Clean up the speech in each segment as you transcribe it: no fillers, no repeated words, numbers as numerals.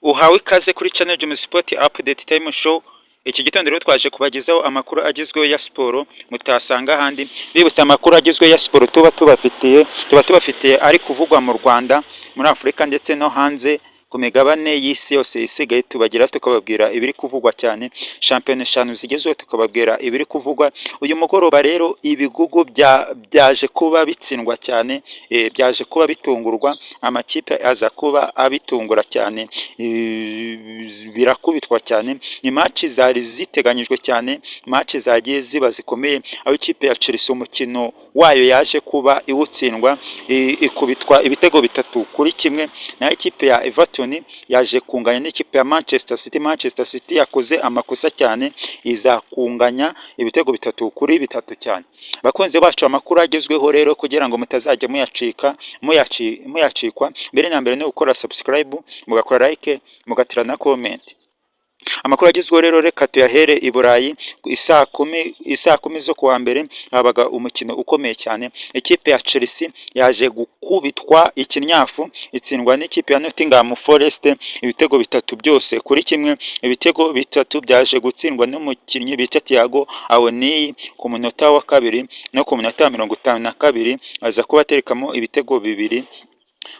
Uhawe ikaze kuri channel James Sport Update Time Show. Iki gitondo rero twaje kubagezaho amakuru agezweho ya siporo mutasanga ahandi. Bibutsa amakuru agezweho ya siporo tuba tubafitiye ari kuvugwa mu Rwanda, muri Afurika ndetse no hanze ku migabane y'isi yose isigaye. Tubagira tukababwira ibiri kuvugwa cyane, shampiyona 5 zigezeho tukababwira ibiri kuvugwa. Uyu mugoroba rero ibigugu byaje kuba bitsindwa cyane, byaje kuba bitungurwa, amakipe aza kuba abitungura cyane, birakubitwa cyane. Ni match zari ziteganyijwe cyane, match zagiye ziba zikomeye, aho ikipe ya Chelsea umukino wayo yaje kuba iwutsindwa, ikubitwa ibitego 3-1, na ikipe ya Everton yaje kunganya n'ikipe ya Manchester City. Manchester City yakoze amakosa cyane, iza kunganya ibitego 3-3 cyane. Bakunze bacu amakuru agezweho rero, kugira ngo mutazajya muyacikwa, mbere na mbere no gukora subscribe, mugakora like, mugatira na comment. Amakuru agezweho rero reka tuyahere i Burayi. Isaa 10 zo kuwa mbere habaga umukino ukomeye cyane. Ikipe ya Chelsea yaje gukubitwa ikinyafu, itsindwa n'ikipe ya Nottingham Forest ibitego 3-1. Ibitego 3 byaje gutsindwa n'umukinnyi bita Thiago Awoniyi ku munota wa kabiri, no ku munota 52 aza kuba aterekamo ibitego 2.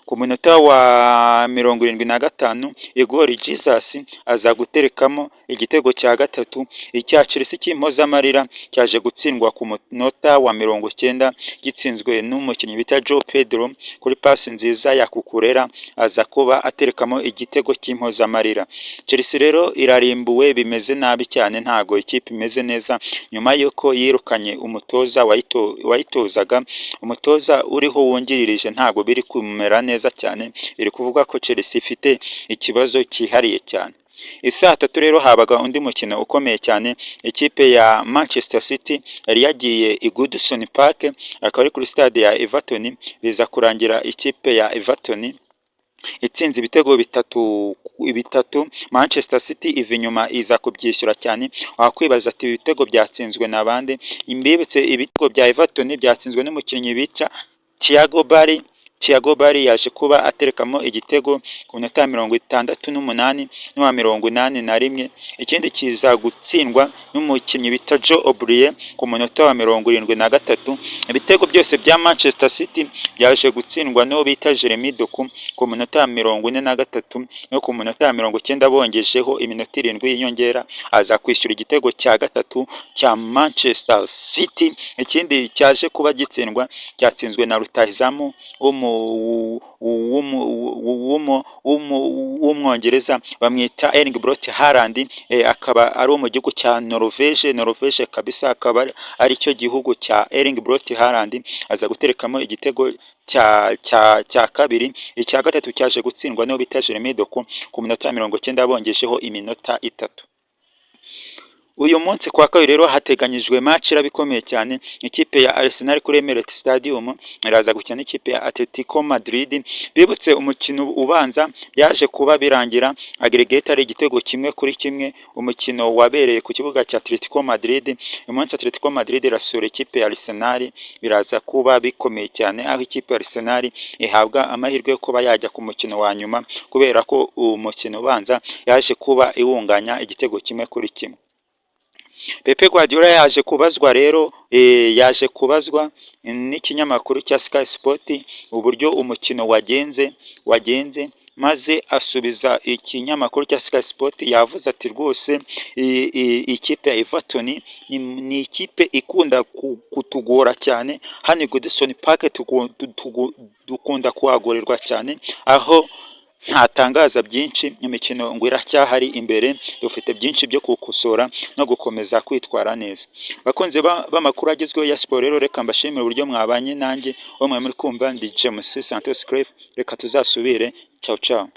Ku munota wa 75 Igor Jesus aza guterekamo igitego cya gatatu. Icya Chelsea cy'impozamarira cyaje gutsindwa ku munota wa 90, gitsinzwe n'umukinnyi bita Joe Pedro kuri pasi nziza ya Kukurera, aza kuba aterekamo igitego cy'impozamarira. Chelsea rero irarimbuwe, bimeze nabi cyane, ntago ikipe imeze neza nyuma yuko yirukanye umutoza wayitozaga. Umutoza uriho wongiririje ntago biri kumera neza cyane, biri kuvuga ko Chelsea ifite ikibazo cyihariye cyane. Isaa 3 rero habaga undi mukino ukomeye cyane. Ikipe ya Manchester City yari yagiye i Goodison Park, akaba ari kuri stade ya Everton. Biza kurangira ikipe ya Everton itsinze ibitego 3. Manchester City iva inyuma iza kubyishyura cyane. Wakwibaza ati ibitego byatsinzwe nabande? Imbibutse ibitego bya Everton byatsinzwe n'umukinnyi bica Thiago Barry yaje kuba aterekamo igitego ku minota 68 n'uwa 81. Ikindi kiza gutsindwa n'umukinnyi bita Joe Obrier ku munota wa 73. Ibitego byose bya Manchester City byaje gutsindwa no bita Jeremy Doku ku munota wa 43, no ku munota wa 90 bongejeho iminota 7 y'inyongera, aza kwishyura igitego cya gatatu cya Manchester City. Ikindi cyaje kuba gitsindwa cyatsinzwe na rutahizamu w'umwongereza bamwita Erling Brot Haaland, akaba ari mu gihugu cya Norvège kabisa, akaba ari cyo gihugu cya Erling Brot Haaland. Aza guterekamo igitego cya kabiri. Icya gatatu cyaje gutsindwa no bita Jeremy Doku ku minota 90 bongejeho iminota 3. Uyu munsi kwa kabiri rero hateganyijwe match irabikomeye cyane. Ikipe ya Arsenal kuri Emirates Stadium iraza gukina n'ikipe ya Atletico Madrid. Bibutse umukino ubanza byaje kuba birangira aggregate ari igitego 1-1. Umukino wabereye ku kibuga cya Atletico Madrid. Uyu munsi Atletico Madrid irasura ikipe ya Arsenal, biraza kuba bikomeye cyane, aho ikipe ya Arsenal ihabwa amahirwe yo kuba yajya ku mukino wa nyuma, kubera ko umukino ubanza yaje kuba iwunganya igitego 1-1. Pepe Guardiola yaje kubazwa n'ikinyamakuru cya Sky Sport uburyo umukino wagenze, maze asubiza ikinyamakuru cya Sky Sport, yavuze ati rwose ikipe ya Everton ni ikipe ikunda kutugora cyane. Hano Goodison Park dukunda kuhagorirwa cyane, aho ntatangaza byinshi. Imikino ngo iracyahari imbere, dufite byinshi byo kukosora no gukomeza kwitwara neza. Bakunze b'amakuru agezweho ya siporo rero, reka mbashimire uburyo mwabanye nanjye, wo muri kumva ndi James Santos Clave. Reka tuzasubire. Ciao ciao.